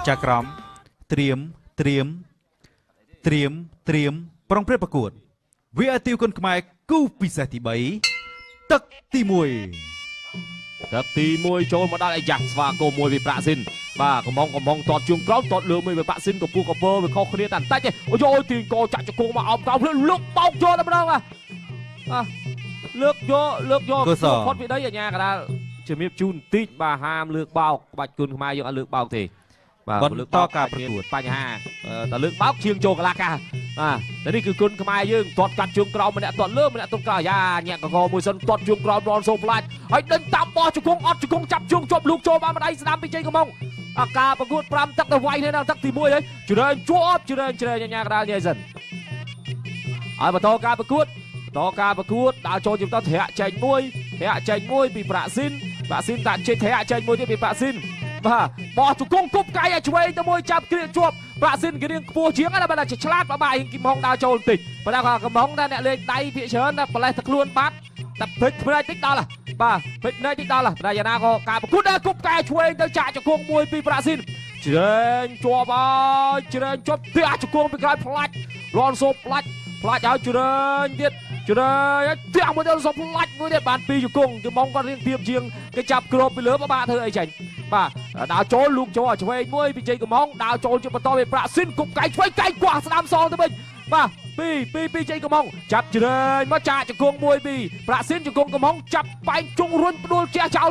ចាក្រមត្រៀមប្រងព្រឹត្តប្រកួតវាអាទាវគុនខ្មែរគូពិសេសទី3ទឹកទី1ទឹកទី1ចូលមកដល់អាយ៉ាស្វាគមន៍មួយវាប្រាក់ស៊ីនបាទកំងតតជើងក្រោមតតលើមួយវាប្រាក់ស៊ីនកំពុះកពើវាខុសគ្នាតែបន្តិចទេអូយទីកោចាក់ជង្គង់មកអោបក្រោមភ្លឺលុកបោកចូលតែម្ដងលើកយកផុតពីដីអាញាកដាលជំរាបជូនបន្តិចបាទហាមលើកបោកក្បាច់គុណខ្មែរយើងអត់លើកបោកទេបាទលើកតការប្រកួតបញ្ហាតែលើកបោកជាងចូលកលាកាបាទតែនេះគឺគុណខ្មែរយើងទាត់កាត់ជើងក្រោមម្នាក់ទាត់លើម្នាក់ទាត់ក្រោមយ៉ាញាក់កកមួយសិនទាត់ជើងក្រោមរនសូផ្លាច់ហើយដេញតាមបោះជង្គង់អត់ជង្គង់ចាប់ជើងជាប់លូកចូលបានម្ដាយស្ដាំពីជ័យកំងអាការប្រកួត5ទឹកទៅវាយនៅទឹកទី1ហើយជ្រើញញាក់កដាលញ៉ៃសិនហើយបន្តការប្រកួតដើរចូលជុំទៅធ្រាក់ចេញមួយពីប្រាក់ស៊ីនដាក់ចេញធ្រាក់ចេញមួយទៀតពីប្រាក់ស៊ីនបាទបោះជង្គង់គប់កាយឲ្យឆ្វេងទៅមួយចាប់គ្រាជាប់ប្រាក់ស៊ីនគេរៀងខ្ពស់ជាងណាបាទឆ្លាតបាទគីមហុងដើរចូលបន្តិចប៉ុន្តែក៏កំហុងថាអ្នកលេងដៃភាគច្រើនណាប្រលេះតែខ្លួនបាត់តែពេជ្រភ្នែកតិចដល់បាទពេជ្រភ្នែកតិចដល់តែយ៉ាងណាក៏ការប្រកួតដែរគប់កាយឆ្វេងទៅចាក់ជង្គង់មួយពីប្រាក់ស៊ីនជ្រែងជាប់ទះជង្គង់ពីក្រោយផ្លាច់រនសូផ្លាច់ឲ្យជ្រែងទៀតទះមួយទៅសូផ្លាច់មួយទៀតបានពីជង្គង់គឺមកគាត់រៀងធៀបជាងគេចាប់គ្របពីលើបាក់ធ្វើអីចាញ់បាទដើរចូលលូកចូលឲ្យឆ្វេងមួយពីជ័យកំងដើរចូលជាបន្តពីប្រាក់ស៊ីនគប់កាយឆ្វេងកាយខ្វះស្ដាំសងទៅវិញបាទពីជ័យកំងចាប់ជ្រែងមកចាក់ជង្គង់មួយពីប្រាក់ស៊ីនជង្គង់កំងចាប់បែកជុងរុញផ្ដួលជះចោល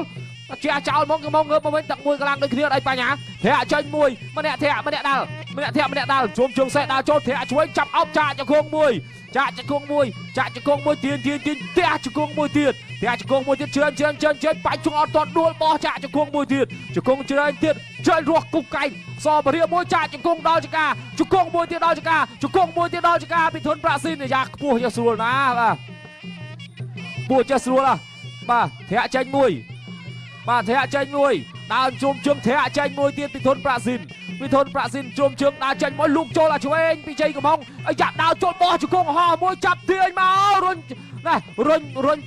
មកកំងងើបមកវិញទឹកមួយកន្លងដូចគ្នាអត់បញ្ហាធាក់ចេញមួយម្នាក់ធាក់ម្នាក់ដាល់ជុំជើងសេះដើរចូលធាក់ឆ្វេងចាប់អោបចាក់ជង្គង់មួយទាញទះជង្គង់មួយទៀតជ្រើបាច់ជង្គង់អត់តដួលបោះចាក់ជង្គង់មួយទៀតជង្គង់ជ្រើរស់គប់កែងសបរៀបមួយចាក់ជង្គង់ដល់ចកាជង្គង់មួយទៀតដល់ចកាពីធុនប្រាក់ស៊ីនយ៉ាខ្ពស់យ៉ាស្រួលណាបាទពូចេះស្រួលបាទធាក់ចេញមួយដើរជុំជើងធាក់ចេញមួយទៀតពីធុនប្រាក់ស៊ីនជុំជើងដើរចេញមកលូកចូលឆ្វេងពីជ័យកំងអាយ៉ាដើរចូលបោះជង្គង់ហោះមួយចាប់ទាញមករុញ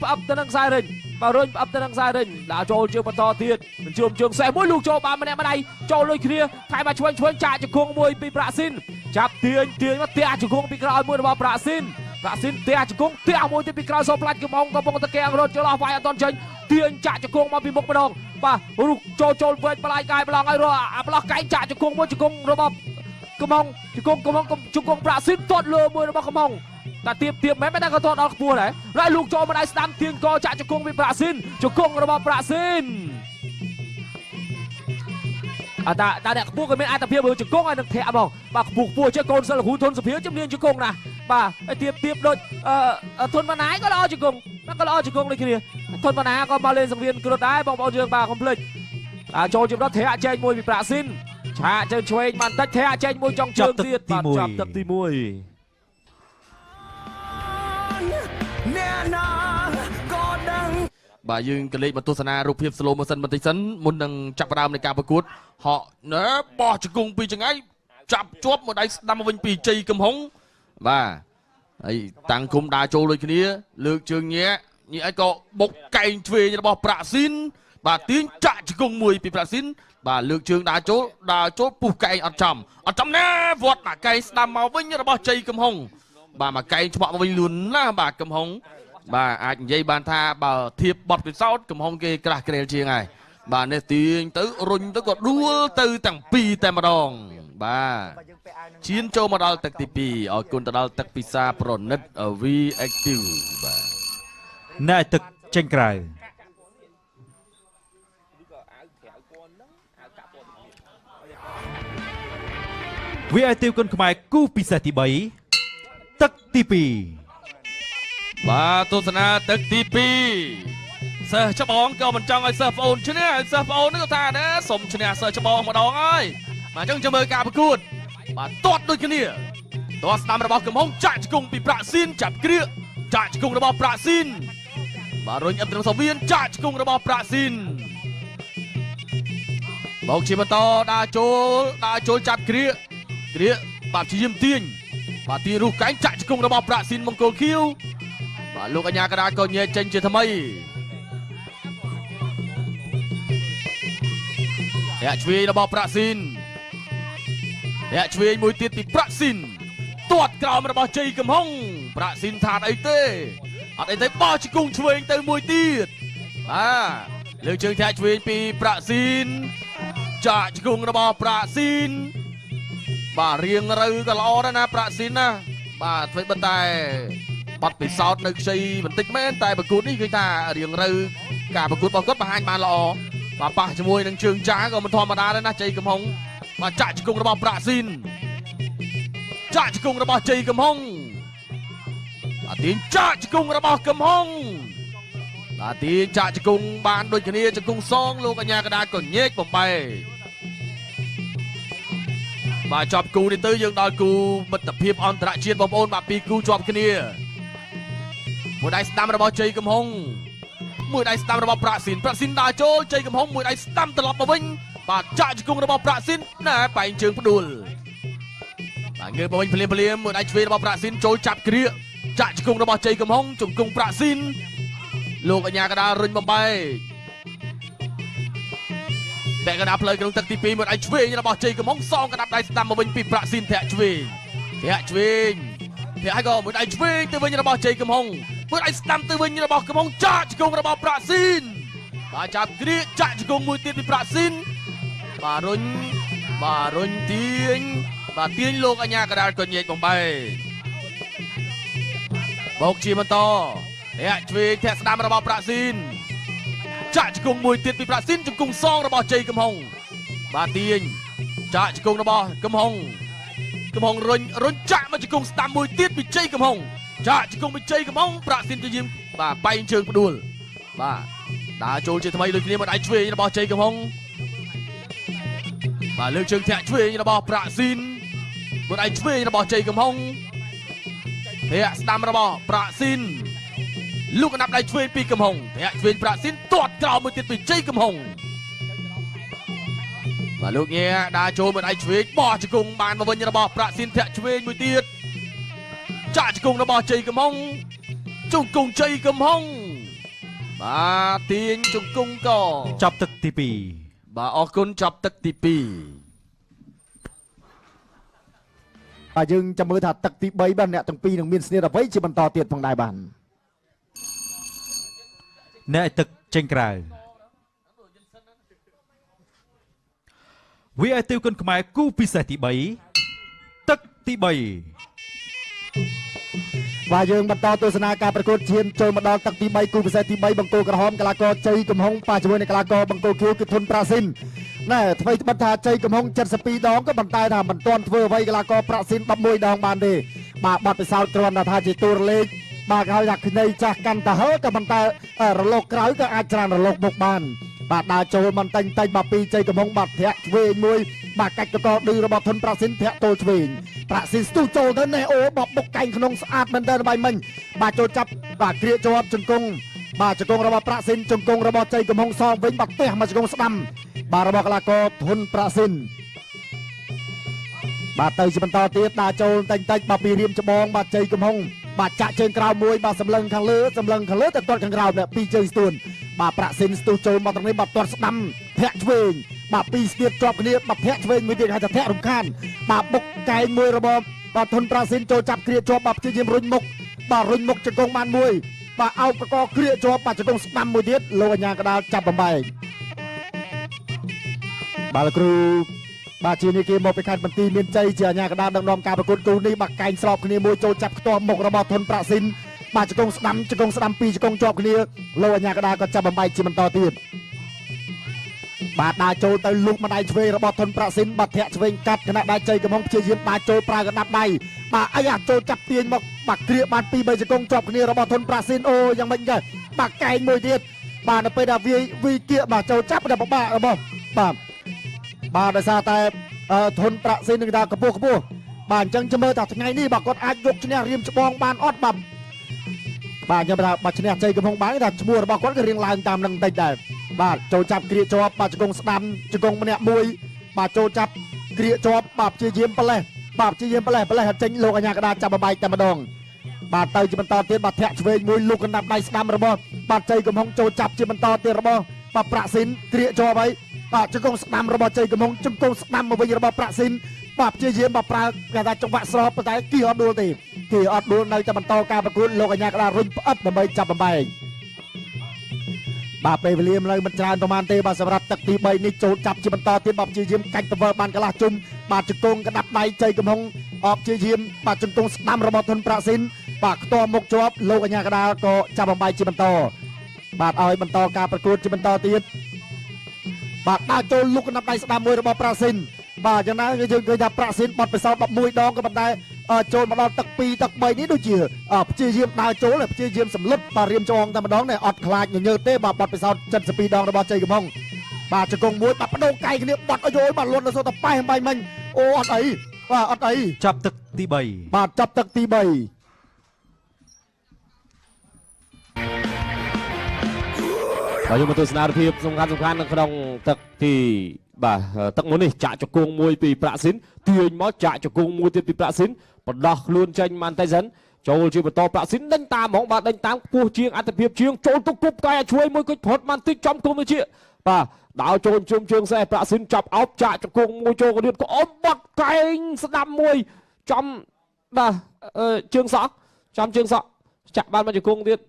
ផ្អឹបទៅនឹងខ្សែរិញដើរចូលជើងបន្តទៀតជុំជើងសេះមួយលូកចូលបានម្នាក់ម្ដាយចូលលុយគ្នាថែមកឆ្វេងចាក់ជង្គង់មួយពីប្រាក់ស៊ីនចាប់ទាញមកទះជង្គង់ពីក្រោយមួយរបស់ប្រាក់ស៊ីនទះជង្គង់ទះមួយទៀតពីក្រោយសូផ្លាច់កំងកំពុងតែកៀងរត់ចុះអស់វាយអត់តន់ចេញទាញចាក់ជង្គង់មកពីមុខម្ដងបាទរុកចូលវែងបលាយកាយប្រឡងឲ្យរកអាប្រឡោះកែងចាក់ជង្គង់មួយជង្គង់របស់កំងជង្គង់ប្រាក់ស៊ីនទាត់លើមួយរបស់កំងតែទៀបមែនតែក៏ទាត់ដល់ខ្ពស់ដែរហើយលូកចូលមកដៃស្ដាំទាញកចាក់ជង្គង់ពីប្រាក់ស៊ីនជង្គង់របស់ប្រាក់ស៊ីនតែអ្នកខ្ពស់ក៏មានអត្ថភាពមើលជង្គង់ឲ្យនឹងធាក់ហ្មងបាទខ្ពស់ជាកូនសិលគ្រូធនសុភាជំនាញជង្គង់ណាបាទហើយទៀបដូចធនបណ្ណាយក៏ល្អជង្គង់ដូចគ្នាធនបណ្ណាក៏មកលេងសង្វៀនគ្រុតដែរបងប្អូនយើងបាទកុំភ្លេចចូលជិះដល់ធាក់ចែកមួយពីប្រាក់ស៊ីនឆាជើងឆ្វេងបានតិចធាក់ចែកមួយចុងជើងទៀតបាទចាប់ទឹកទី1បាទយើងក៏លេខមកទស្សនារូបភាព slow motion បន្តិចសិនមុននឹងចាប់ផ្ដើមនៃការប្រកួតហក់បោះជង្គង់ពីចង្អៃចាប់ជាប់មកដៃស្ដាំមកវិញពីជ័យកំហុងបាទហើយតាំងគុំដើរចូលដូចគ្នាលើកជើងញាក់អីក៏បុកកែងឆ្វេងរបស់ប្រាក់ស៊ីនបាទទាញចាក់ជង្គង់មួយពីប្រាក់ស៊ីនបាទលើកជើងដើរចូលពុះកែងអត់ចំណាវត្តដាក់កែងស្ដាំមកវិញរបស់ជ័យកំហុងបាទមកកែងឆ្មក់មកវិញលឿនណាស់បាទកំហុងបាទអាចនិយាយបានថាបើធៀបបត់ពិសោធន៍កំហុងគេក្រាស់ក្រែលជាងហើយបាទនេះទាញទៅរុញទៅក៏ដួលទៅទាំងពីរតែម្ដងបាទឈានចូលមកដល់ទឹកទី2អរគុណទៅដល់ទឹកពិសាប្រណិត V Active បាទណែទឹកចេញក្រៅវាអាទាវគុនខ្មែរគូពិសេសទី3ទឹកទី2បាទទស្សនាទឹកទី2សិស្សច្បងក៏មិនចង់ឲ្យសិស្សប្អូនឈ្នះសិស្សប្អូននេះក៏ថាណាសុំឈ្នះសិស្សច្បងម្ដងហើយបាទអញ្ចឹងចាំមើលការប្រកួតបាទទាត់ដូចគ្នាទាត់ស្ដាំរបស់កំហុងចាក់ជង្គង់ពីប្រាក់ស៊ីនចាប់គ្រាចាក់ជង្គង់របស់ប្រាក់ស៊ីនបាទរុញអឹបត្រឹងសាវៀនចាក់ជង្គង់របស់ប្រាក់ស៊ីនបោកជាបន្តដើរចូលចាប់គ្រាបាទជាយាមទាញបាទទាញរុះកែងចាក់ជង្គង់របស់ប្រាក់ស៊ីនមង្គលខៀវបាទលោកអញ្ញាកដាក៏ញែកចេញជាថ្មី ធាក់ឆ្វេងរបស់ប្រាក់ស៊ីនធាក់ឆ្វេងមួយទៀតពីប្រាក់ស៊ីនទាត់ក្រោមរបស់ជ័យកំហុងប្រាក់ស៊ីនថាអីទេអត់អីទេបោះជង្គង់ឆ្វេងទៅមួយទៀតបាទលើកជើងធាក់ឆ្វេងពីប្រាក់ស៊ីនចាក់ជង្គង់របស់ប្រាក់ស៊ីនបាទរៀងរូវក៏ល្អដែរណាប្រាក់ស៊ីនណាបាទធ្វើប៉ុន្តែបាត់ពិសោធន៍នៅខ្ចីបន្តិចមែនតែប្រកួតនេះគឺថារៀងរូវការប្រកួតរបស់គាត់បង្ហាញបានល្អបាទប៉ះជាមួយនឹងជើងចាក៏មិនធម្មតាដែរណាជ័យកំហុងបាទចាក់ជង្គង់របស់ប្រាក់ស៊ីនចាក់ជង្គង់របស់ជ័យកំហុងបាទទាញចាក់ជង្គង់របស់កំហុងបាទទាញចាក់ជង្គង់បានដូចគ្នាជង្គង់សងលោកកញ្ញាកដាក៏ញែកបំបែកបាទចប់គូនេះទៅយើងដល់គូមិត្តភាពអន្តរជាតិបងប្អូនបាទពីរគូជាប់គ្នាមួយដៃស្ដាំរបស់ជ័យកំហុងមួយដៃស្ដាំរបស់ប្រាក់ស៊ីនដើរចូលជ័យកំហុងមួយដៃស្ដាំត្រឡប់មកវិញបាទចាក់ជង្គង់របស់ប្រាក់ស៊ីនណែបែងជើងផ្ដួលបាទងើបមកវិញភ្លាមមួយដៃឆ្វេងរបស់ប្រាក់ស៊ីនចូលចាប់គ្រាកចាក់ជង្គង់របស់ជ័យកំហុងជង្គង់ប្រាក់ស៊ីនលោកអញ្ញាកដារុញបំបែកតែកដាផ្លូវក្នុងទឹកទី2មួយដៃឆ្វេងរបស់ជ័យកំហុងសងកដាប់ដៃស្ដាំមកវិញពីប្រាក់ស៊ីនធាក់ឆ្វេងហើយក៏មួយដៃឆ្វេងទៅវិញរបស់ជ័យកំហុងមួយដៃស្ដាំទៅវិញរបស់កំហុងចាក់ជង្គង់របស់ប្រាក់ស៊ីនបាទចាប់គ្រាកចាក់ជង្គង់មួយទៀតពីប្រាក់ស៊ីនបាទរុញទាញលោកអញ្ញាកដាលក៏ញែកបំបែកបោកជាបន្តធាក់ឆ្វេងធាក់ស្ដាំរបស់ប្រាក់ស៊ីនចាក់ជង្គង់មួយទៀតពីប្រាក់ស៊ីនជង្គង់សងរបស់ជ័យកំហុងបាទទាញចាក់ជង្គង់របស់កំហុងរុញចាក់មកជង្គង់ស្ដាំមួយទៀតពីជ័យកំហុងចាក់ជង្គង់ពីជ័យកំហុងប្រាក់ស៊ីនទៅយាមបាទបែងជើងផ្ដួលបាទដើរចូលជាថ្មីដូចគ្នាមកដៃឆ្វេងរបស់ជ័យកំហុងបាទលើកជើងធាក់ឆ្វេងរបស់ប្រាក់ស៊ីនមួយដៃឆ្វេងរបស់ជ័យកំហុងធាក់ស្ដាំរបស់ប្រាក់ស៊ីនលោកកណាប់ដៃឆ្វេងពីកំហុងធាក់ឆ្វេងប្រាក់ស៊ីនទាត់ក្រោមមួយទៀតពីជ័យកំហុងបាទលោកញ៉ែដើរចូលមួយដៃឆ្វេងបោះជង្គង់បានមកវិញរបស់ប្រាក់ស៊ីនធាក់ឆ្វេងមួយទៀតចាក់ជង្គង់របស់ជ័យកំហុងជង្គង់ជ័យកំហុងបាទទាញជង្គង់ក៏ចប់ទឹកទី2បាទអរគុណចប់ទឹកទី2បាទយើងចាំមើលថាទឹកទី3បាទអ្នកទាំងពីរនឹងមានស្នៀតអ្វីជាបន្តទៀតផងដែរបាទអ្នកទឹកចេញក្រៅវាឲ្យទាវគុនខ្មែរគូពិសេសទី3ទឹកទី3បាទយើងបន្តទស្សនាការប្រកួតឈានចូលមកដល់ទឹកទី3គូពិសេសទី3បង្គោលក្រហមកីឡាករជ័យកំហុងប៉ះជាមួយនឹងកីឡាករបង្គោលខៀវគឺធុនប្រាស៊ីនណែថ្មីត្បិតថាជ័យកំហុង72ដងក៏ប៉ុន្តែថាមិនទាន់ធ្វើអ្វីកីឡាករប្រាស៊ីន11ដងបានទេបាទបាត់ពិសោធន៍គ្រាន់តែថាជាតួលេខបាទហើយថាខ្នៃចាស់កាន់តែហើក៏ប៉ុន្តែរលកក្រោយក៏អាចច្រើនរលកមុខបានបាទដើរចូលបន្តិចបាទពីជ័យកំហុងបាទធាក់ឆ្វេងមួយបាទកាច់កកឌឺរបស់ធុនប្រាស៊ីនធាក់ទល់ឆ្វេងប្រាស៊ីនស្ទុះចូលទៅណែអូបបុកកែងក្នុងស្អាតមែនតើបាយមិញបាទចូលចាប់បាទគ្រាកជាប់ជង្គង់បាទជង្គង់របស់ប្រាក់ស៊ីនជង្គង់របស់ជ័យកំហុងសងវិញបាទផ្ទះមកជង្គង់ស្ដាំបាទរបស់កីឡាករធុនប្រាក់ស៊ីនបាទទៅជាបន្តទៀតដើរចូលតិចបាទពីរៀមច្បងបាទជ័យកំហុងបាទចាក់ជើងក្រៅមួយបាទសម្លឹងខាងលើទៅទាត់ខាងក្រោមពីជើងស្ទួនបាទប្រាក់ស៊ីនស្ទុះចូលមកត្រង់នេះបាទទាត់ស្ដាំធាក់ឆ្វេងបាទពីស្ទាបជាប់គ្នាបាទធាក់ឆ្វេងមួយទៀតហៅថាធាក់រំខានបាទបុកកែងមួយរបស់បាទធុនប្រាស៊ីនចូលចាប់គ្រាជាប់បាទព្យាយាមរុញមុខជង្គង់បានមួយបាទអោបកកគ្រាជាប់បាទជង្គង់ស្ដាំមួយទៀតលោកអញ្ញាកដាលចាប់បំបែកបាទលោកគ្រូបាទជានេះគេមកពីខេត្តបន្ទាយមានជ័យជាអាជ្ញាកណ្ដាលដឹកនាំការប្រកួតគូនេះបាទកែងស្របគ្នាមួយចូលចាប់ខ្ទាស់មុខរបស់ធុនប្រាក់ស៊ីនបាទជង្គង់ស្ដាំពីរជង្គង់ជាប់គ្នាលោកអាជ្ញាកណ្ដាលក៏ចាប់បំបែកជាបន្តទៀតបាទដើរចូលទៅលុកម្ដាយឆ្វេងរបស់ធុនប្រាក់ស៊ីនបាទធាក់ឆ្វេងកាត់គណៈដៃជ័យកំហុងព្យាយាមដើរចូលប្រើកណ្ដាប់ដៃបាទអាយ៉ាចូលចាប់ទាញមកបាទគ្រាបាន2-3ជង្គង់ជាប់គ្នារបស់ធុនប្រាក់ស៊ីនអូយ៉ាងម៉េចទៅបាទកែងមួយទៀតបាទនៅពេលដែលវាគៀកបាទចូលចាប់ដល់ពិបាករបស់បាទដោយសារតែធុនប្រាក់ស៊ីននឹងដើរកម្ពស់បាទអញ្ចឹងចាំមើលថាថ្ងៃនេះបាទគាត់អាចយកឈ្នះរៀមច្បងបានអត់បាទខ្ញុំថាបាទឈ្នះជ័យកំហុងបានថាឈ្មោះរបស់គាត់ក៏រៀងឡើងតាមនឹងបន្តិចដែរបាទចូលចាប់គ្រាជាប់បាទជង្គង់ស្ដាំជង្គង់ម្នាក់មួយបាទចូលចាប់គ្រាជាប់បាទព្យាយាមប៉លេះឲ្យចេញលោកអាជ្ញាកណ្ដាលចាប់បបែកតែម្ដងបាទទៅជាបន្តទៀតបាទធាក់ឆ្វេងមួយលុកកណ្ដាប់ដៃស្ដាំរបស់បាទជ័យកំហុងចូលចាប់ជាបន្តទៀតរបស់បាទប្រាក់ស៊ីនគ្រាជាប់ហើយ បាទជង្គង់ស្ដាំរបស់ជ័យកំហុងជង្គង់ស្ដាំមកវិញរបស់ប្រាក់ស៊ីនបាទព្យាយាមបើប្រើគេថាចង្វាក់ស្របប៉ុន្តែគីអត់ដួលទេគីអត់ដួលនៅតែបន្តការប្រកួតលោកអាញាក្តាររុញផ្អឹបដើម្បីចាប់បំបែកបាទពេលវេលានៅមិនច្រើនប្រហែលទេបាទសម្រាប់ទឹកទី3នេះចូលចាប់ជាបន្តទៀតបាទព្យាយាមកាច់ទៅវើបានកន្លះជុំបាទជង្គង់ក្តាប់ដៃជ័យកំហុងព្យាយាមបាទជង្គង់ស្ដាំរបស់ធុនប្រាក់ស៊ីនបាទខ្ទាស់មុខជាប់លោកអាញាក្តារក៏ចាប់បំបែកជាបន្តបាទឲ្យបន្តការប្រកួតជាបន្តទៀតបាទដើរចូលលុកកណ្ដាប់ដៃស្ដាំមួយរបស់ប្រាក់ស៊ីនបាទយ៉ាងណាយើងឃើញថាប្រាក់ស៊ីនបត់ពិសោធន៍11ដងក៏ប៉ុន្តែចូលមកដល់ទឹក2ទឹក3នេះដូចជាព្យាយាមដើរចូលព្យាយាមសម្លុតបាទរៀមចងតែម្ដងនេះអត់ខ្លាចញញើតទេបាទបត់ពិសោធន៍72ដងរបស់ជ័យកំហុងបាទជង្គង់មួយបាទបដូរកាយគ្នាបត់ឲ្យយល់បាទលន់ដល់សូតប៉ែបាយមិញអូអត់អីបាទអត់អី ចាប់ទឹកទី3 បាទចាប់ទឹកទី3បាទយើងមកទស្សនាភាពសំខាន់នៅក្នុងទឹកទីបាទទឹកមុននេះចាក់ជង្គង់មួយពីប្រាក់ស៊ីនទាញមកចាក់ជង្គង់មួយទៀតពីប្រាក់ស៊ីនបដោះខ្លួនចេញបានតែសិនចូលជាបន្តប្រាក់ស៊ីនដេញតាមហ្មងបាទដេញតាមខ្ពស់ជាងអត្តភាពជាងចូលទុកគប់កាយឲ្យជួយមួយគុជផុតបានតិចចំគុំទៅជាបាទដើរចូលជុំជើងសេះប្រាក់ស៊ីនចាប់អោបចាក់ជង្គង់មួយចូលក៏ទៀតក៏អោបបាត់កែងស្ដាំមួយចំបាទជើងសក់ចំជើងសក់ចាក់បានមកជង្គង់ទៀត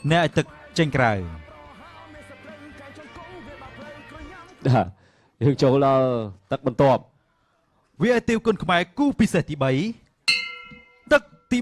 អ្នកឲ្យទឹកចេញក្រៅ យើងចូលដល់ទឹកបន្ទាប់ វាឲ្យទាវគុណខ្មែរគូពិសេសទី3ទឹកទី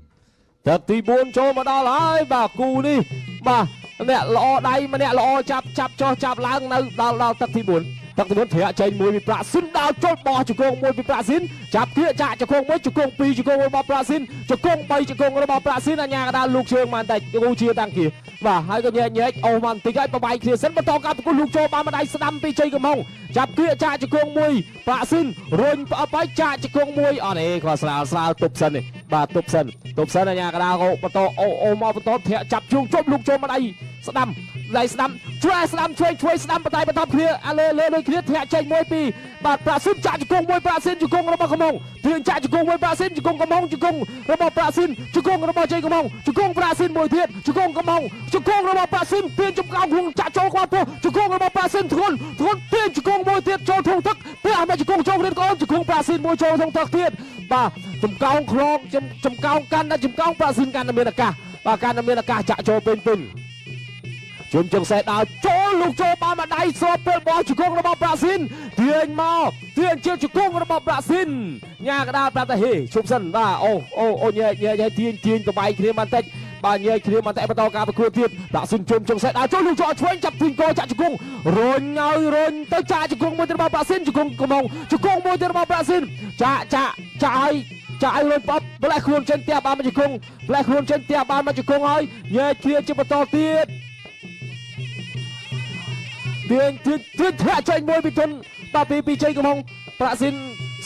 4 ទឹកទី4ចូលមកដល់ហើយបាទគូនេះបាទអ្នកល្អដៃម្នាក់ល្អចាប់ចោះចាប់ឡើងនៅដល់ទឹកទី4ទឹកទី4ធ្លាក់ចេញមួយពីប្រាក់ស៊ីនដល់ចូលបោះជង្គង់មួយពីប្រាក់ស៊ីនចាប់គៀកចាក់ជង្គង់មួយជង្គង់2ជង្គង់របស់ប្រាក់ស៊ីនជង្គង់3ជង្គង់របស់ប្រាក់ស៊ីនអាញាកដាលលោកជើងបានតែគូជាតាំងគៀបាទហើយក៏ញែកអូបានតិចហើយបបាយគ្នាសិនបន្តការប្រគល់លោកចូលបានម្ដាយស្ដាំពីជ័យកំហុងចាប់គៀកចាក់ជង្គង់មួយប្រាក់ស៊ីនរុញផ្អឹបហើយចាក់ជង្គង់មួយអត់ទេគាត់ស្រាលទប់សិននេះបាទទប់សិនអាញាកដាក៏បន្តអូមកបន្តធ្លាក់ចាប់ជើងជប់លោកចូលម្ដាយស្ដាំដៃស្ដាំជួយស្ដាំជួយស្ដាំបតៃបន្តគ្នាលើគ្នាធ្លាក់ចេញមួយពីបាទប្រាក់ស៊ីនចាក់ជង្គង់មួយប្រាក់ស៊ីនជង្គង់របស់កំហុងទាញចាក់ជង្គង់មួយប្រាក់ស៊ីនជង្គង់កំហុងជង្គង់របស់ប្រាក់ស៊ីនជង្គង់របស់ជ័យកំហុងជង្គង់ប្រាក់ស៊ីនមួយទៀតជង្គង់កំហុងជង្គង់របស់ប្រាក់ស៊ីនទាញចំកោងខ្លួនចាក់ចូលខ្វះពោះជង្គង់របស់ប្រាក់ស៊ីនធ្ងន់ទាញជង្គង់មួយទៀតចូលធុងទឹកព្រះមកជង្គង់ចូលទៀតក៏ជង្គង់ប្រាក់ស៊ីនមួយចូលធុងទឹកទៀតបាទចំកោងខ្លងចំកោងកាន់តែចំកោងប្រាក់ស៊ីនកាន់តែមានឱកាសបាទកាន់តែមានឱកាសចាក់ចូលពេញជុំជើងសេះដល់ចូលលោកចូលបានមកដៃស្របពេលបោះជង្គង់របស់ប្រាក់ស៊ីនទាញមកទាញជាជង្គង់របស់ប្រាក់ស៊ីនញ៉ាកដាលប្រាប់តែហេឈប់សិនបាទអូញ៉ែទាញបបាយគ្នាបន្តិចបាទញ៉ែគ្នាបន្តិចបន្តការប្រកួតទៀតប្រាក់ស៊ីនជុំជើងសេះដល់ចូលលោកចូលឆ្វេងចាប់ទាញកោចាក់ជង្គង់រុញទៅចាក់ជង្គង់មួយទៀតរបស់ប្រាក់ស៊ីនជង្គង់កំងជង្គង់មួយទៀតរបស់ប្រាក់ស៊ីនចាក់ឲ្យលុយប៉បផ្លែខ្លួនចេញផ្ទះបានមកជង្គង់ផ្លែខ្លួនចេញផ្ទះបានមកជង្គង់ហើយញ៉ែគ្នាជាបន្តទៀតទាញធ្លាក់ចេញមួយពីទុនបាទពីជ័យកំហុងប្រាក់ស៊ីន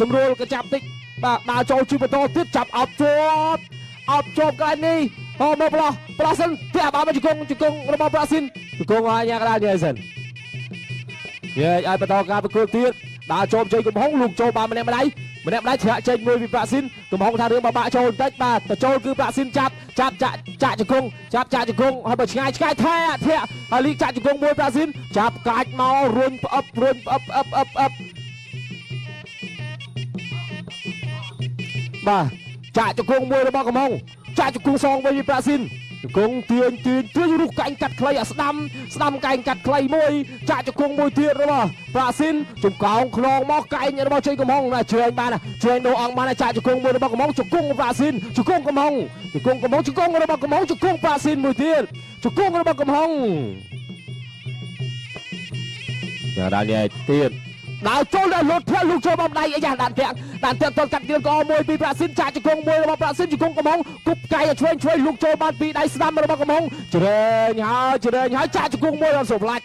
សម្រួលក៏ចាប់តិចបាទដើរចូលជាបន្តទៀតចាប់អោបជាប់កន្លែងនេះមកប្រឡោះសិនផ្ទះបានមកជង្គង់របស់ប្រាក់ស៊ីនជង្គង់ឲ្យញ៉ាកដាលញ៉ៃសិនឲ្យបន្តការប្រកួតទៀតដើរចូលជ័យកំហុងលោកចូលបានម្នាក់ម្ដាយធ្លាក់ចេញមួយពីប្រាក់ស៊ីនកំហុងថារឿងបបាក់ចូលបន្តិចបាទទៅចូលគឺប្រាក់ស៊ីនចាប់ចាក់ជង្គង់ហើយបើឆ្ងាយធាក់ហើយលីកចាក់ជង្គង់មួយប្រាក់ស៊ីនចាប់កាច់មករុញផ្អឹបបាទចាក់ជង្គង់មួយរបស់កំហុងចាក់ជង្គង់សងវិញពីប្រាក់ស៊ីនជង្គង់ទាញរុះកែងកាត់ខ្លីអាស្ដាំកែងកាត់ខ្លីមួយចាក់ជង្គង់មួយទៀតរបស់ប្រាក់ស៊ីនចំកោងខ្នងមកកែងរបស់ជ័យកំហុងណាជ្រែងបានជ្រែងដូរអង្គបានចាក់ជង្គង់មួយរបស់កំហុងជង្គង់ប្រាក់ស៊ីនជង្គង់កំហុងជង្គង់របស់កំហុងជង្គង់ប្រាក់ស៊ីនមួយទៀតជង្គង់របស់កំហុងយ៉ាដល់នេះទៀតដើរចូលដល់លុតធ្វើលោកចូលបំដៃអីយ៉ាដានតាំងតកាត់ទៀនកមួយពីប្រាក់ស៊ីនចាក់ជង្គង់មួយរបស់ប្រាក់ស៊ីនជង្គង់កំហុងគប់កាយឲ្យឆ្វេងលោកចូលបានពីដៃស្ដាំរបស់កំហុងជ្រែងហើយចាក់ជង្គង់មួយដល់សម្លាច់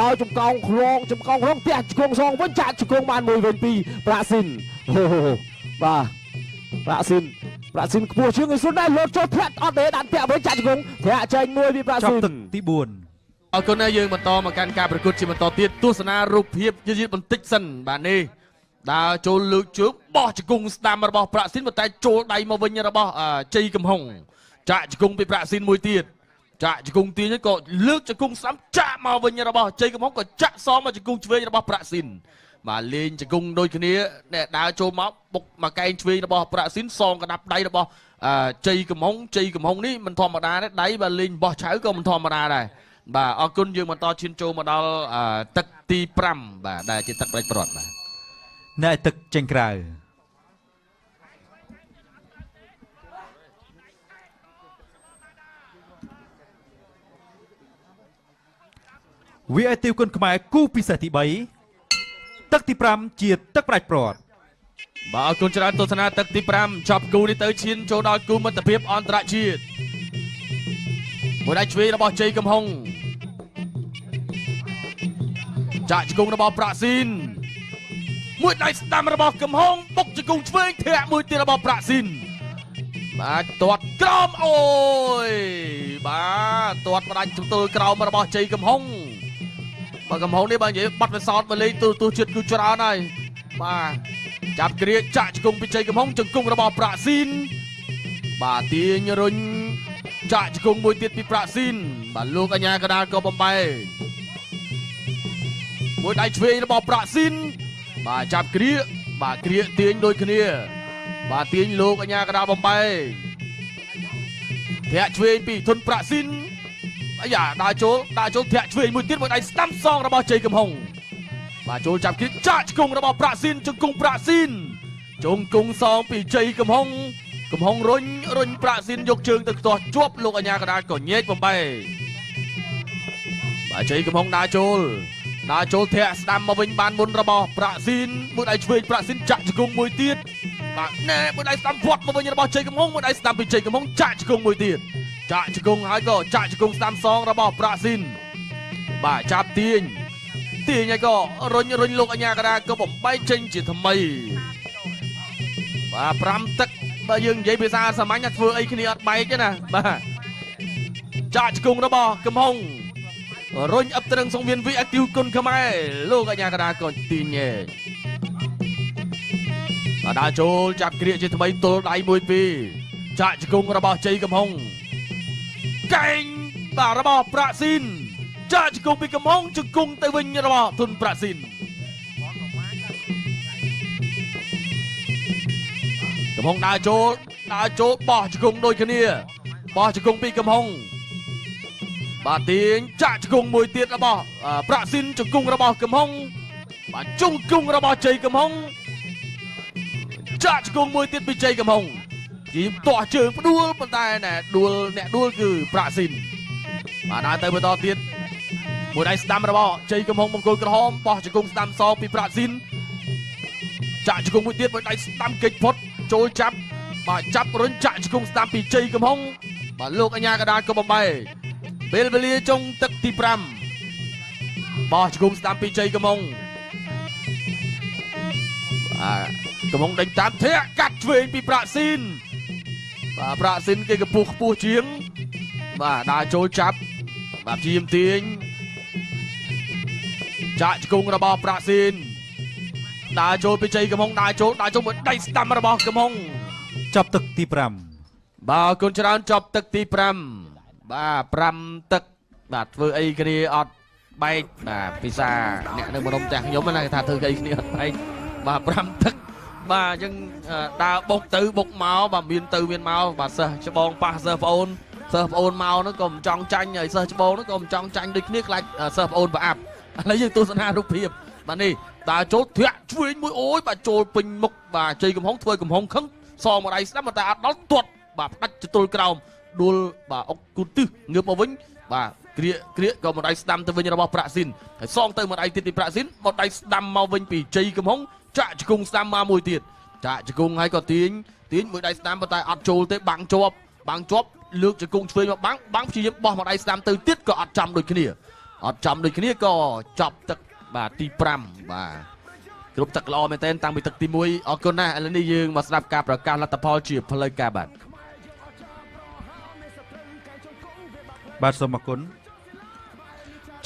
ហើយចំកោងខ្លងផ្ទះជង្គង់សងវិញចាក់ជង្គង់បានមួយវិញពីប្រាក់ស៊ីនបាទប្រាក់ស៊ីនខ្ពស់ជាងឯសុនដែរលុតចូលធ្លាក់អត់ទេដានតាក់វិញចាក់ជង្គង់ធ្លាក់ចេញមួយពីប្រាក់ស៊ីនចាប់ទឹកទី4អរគុណណាស់យើងបន្តមកកាន់ការប្រកួតជាបន្តទៀតទស្សនារូបភាពយឺតបន្តិចសិនបាទនេះដើរចូលលើកជើងបោះជង្គង់ស្ដាំរបស់ប្រាក់ស៊ីនប៉ុន្តែចូលដៃមកវិញរបស់ជ័យកំហុងចាក់ជង្គង់ពីប្រាក់ស៊ីនមួយទៀត ចាក់ជង្គង់ទាញក៏លើកជង្គង់ស្ដាំចាក់មកវិញរបស់ជ័យកំហុងក៏ចាក់សមមកជង្គង់ឆ្វេងរបស់ប្រាក់ស៊ីនបាទលេងជង្គង់ដូចគ្នាអ្នកដើរចូលមកបុកមកកែងឆ្វេងរបស់ប្រាក់ស៊ីនសងកដាប់ដៃរបស់ជ័យកំហុងនេះមិនធម្មតាទេដៃបាទលេងបោះឆៅក៏មិនធម្មតាដែរបាទអរគុណយើងបន្តឈានចូលមកដល់ទឹកទី5បាទដែលជាទឹកផ្ដាច់ព្រាត់បាទអ្នកទឹកចេញក្រៅវាឲ្យទីគុណខ្មែរគូពិសេសទី3ទឹកទី5ជាទឹកផ្ដាច់ព្រាត់បាទអរគុណច្រើនទស្សនាទឹកទី5ចប់គូនេះទៅឈានចូលដល់គូមិត្តភាពអន្តរជាតិមួយដៃឆ្វេងរបស់ជ័យកំហុងចាក់ជង្គង់របស់ប្រាក់ស៊ីនមួយដៃស្ដាំរបស់កំហុងបុកជង្គង់ឆ្វេងធាក់មួយទៀតរបស់ប្រាក់ស៊ីនបាទទាត់ក្រោមអូយបាទទាត់ផ្ដាច់ទល់ក្រោមរបស់ជ័យកំហុងបាទកំហុងនេះបើនិយាយបាត់ពិសោធន៍មកលេងទូជាតិគឺច្រើនហើយបាទចាប់គ្រាចាក់ជង្គង់ពីជ័យកំហុងជង្គង់របស់ប្រាក់ស៊ីនបាទទាញរុញចាក់ជង្គង់មួយទៀតពីប្រាក់ស៊ីនបាទលោកអញ្ញាកដាលក៏បំបែមួយដៃឆ្វេងរបស់ប្រាក់ស៊ីនបាទចាប់គ្រាបាទគ្រាទាញដូចគ្នាបាទទាញលោកអញ្ញាកដាលបំបែធាក់ឆ្វេងពីធុនប្រាក់ស៊ីនអាយ៉ាដើរចូលធាក់ឆ្វេងមួយទៀតមួយដៃស្ដាំសងរបស់ជ័យកំហុងបាទចូលចាប់គ្រាចាក់ជង្គង់របស់ប្រាក់ស៊ីនជង្គង់ប្រាក់ស៊ីនជង្គង់សងពីជ័យកំហុងរុញប្រាក់ស៊ីនយកជើងទៅខ្ទាស់ជាប់លោកអញ្ញាកដាលក៏ញែកបំបែបាទជ័យកំហុងដើរចូលធាក់ស្ដាំមកវិញបានមុនរបស់ប្រាក់ស៊ីនមួយដៃឆ្វេងប្រាក់ស៊ីនចាក់ជង្គង់មួយទៀតបាទណែមួយដៃស្ដាំវាត់មកវិញរបស់ជ័យកំហុងមួយដៃស្ដាំពីជ័យកំហុងចាក់ជង្គង់មួយទៀតចាក់ជង្គង់ហើយក៏ចាក់ជង្គង់ស្ដាំសងរបស់ប្រាក់ស៊ីនបាទចាប់ទាញហើយក៏រុញលោកអញ្ញាកដាលក៏បំបែកចេញជាថ្មីបាទ5ទឹកបើយើងនិយាយភាសាសាមញ្ញធ្វើអីគ្នាអត់បែកទេណាបាទចាក់ជង្គង់របស់កំហុងរុញអឹបត្រឹងសង្វៀនវិអាគីវគុណខ្មែរលោកអញ្ញាកដាលក៏ទាញបាទដើរចូលចាប់គ្រាជាថ្មីទល់ដៃមួយពីរចាក់ជង្គង់របស់ជ័យកំហុងកែងបាទរបស់ប្រាក់ស៊ីនចាក់ជង្គង់ពីកំហុងជង្គង់ទៅវិញរបស់ធុនប្រាក់ស៊ីនកំហុងដើរចូលបោះជង្គង់ដូចគ្នាបោះជង្គង់ពីកំហុងបាទទាញចាក់ជង្គង់មួយទៀតរបស់ប្រាក់ស៊ីនជង្គង់របស់កំហុងបាទជង្គង់របស់ជ័យកំហុងចាក់ជង្គង់មួយទៀតពីជ័យកំហុងជាទាស់ជើងផ្ដួលប៉ុន្តែអ្នកដួលគឺប្រាក់ស៊ីនបាទដើរទៅបន្តទៀតមួយដៃស្ដាំរបស់ជ័យកំហុងបង្គោលក្រហមបោះជង្គង់ស្ដាំសងពីប្រាក់ស៊ីនចាក់ជង្គង់មួយទៀតមួយដៃស្ដាំគេចផុតចូលចាប់បាទចាប់រុញចាក់ជង្គង់ស្ដាំពីជ័យកំហុងបាទលោកអញ្ញាកដាលក៏បំបែពេលវេលាចុងទឹកទី5បោះជង្គង់ស្ដាំពីជ័យកំហុងបាទកំហុងដេញតាមធាក់កាត់ឆ្វេងពីប្រាក់ស៊ីនបាទប្រាក់ស៊ីនគេកម្ពស់ខ្ពស់ជាងបាទដើរចូលចាប់បាទព្យាយាមទាញចាក់ជង្គង់របស់ប្រាក់ស៊ីនដើរចូលពីជ័យកំហុងដើរចូលមួយដៃស្ដាំរបស់កំហុងចប់ទឹកទី5បាទអរគុណច្រើនចប់ទឹកទី5បាទ5ទឹកបាទធ្វើអីគ្នាអត់បែកបាទពិសាអ្នកនៅម្ដុំផ្ទះខ្ញុំណាគេថាធ្វើអីគ្នាអត់បែកបាទ5ទឹកបាទអញ្ចឹងដើរបុកទៅបុកមកបាទមានទៅមានមកបាទសិស្សច្បងប៉ះសិស្សប្អូនមកនោះក៏មិនចង់ចាញ់ហើយសិស្សច្បងនោះក៏មិនចង់ចាញ់ដូចគ្នាខ្លាចសិស្សប្អូនប្រអាប់ឥឡូវយើងទស្សនារូបភាពបាទនេះដើរចូលធាក់ឆ្វេងមួយអូយបាទចូលពេញមុខបាទជ័យកំហុងធ្វើកំហុងខឹងសងមួយដៃស្ដាំតែអត់ដល់ទាត់បាទផ្ដាច់ទល់ក្រោមដួលបាទអុកគូទឹះងើបមកវិញបាទគ្រាក៏មួយដៃស្ដាំទៅវិញរបស់ប្រាក់ស៊ីនហើយសងទៅមួយដៃទៀតពីប្រាក់ស៊ីនមួយដៃស្ដាំមកវិញពីជ័យកំហុងចាក់ជង្គង់ស្ដាំមកមួយទៀតចាក់ជង្គង់ហើយក៏ទាញមួយដៃស្ដាំប៉ុន្តែអត់ចូលទេបាំងជាប់លើកជង្គង់ឆ្វេងមកបាំងព្យាយាមបោះមួយដៃស្ដាំទៅទៀតក៏អត់ចំដូចគ្នាក៏ចប់ទឹកបាទទី5បាទគ្រប់ទឹកល្អមែនទែនតាំងពីទឹកទី1អរគុណណាស់ឥឡូវនេះយើងមកស្ដាប់ការប្រកាសលទ្ធផលជាផ្លូវការបាទសូមអរគុណ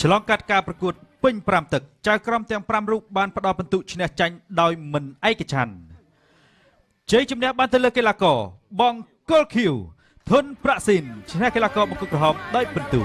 ឆ្លងកាត់ការប្រកួតពេញ5ទឹកចៅក្រមទាំង5រូបបានផ្ដល់ពិន្ទុឈ្នះចាញ់ដោយមិនឯកច្ឆន្ទជ័យជំនះបានទៅលើកីឡាករបង្គោលខៀវ ធុនប្រាក់ស៊ីនឈ្នះកីឡាករបង្គោលក្រហមដោយពិន្ទុ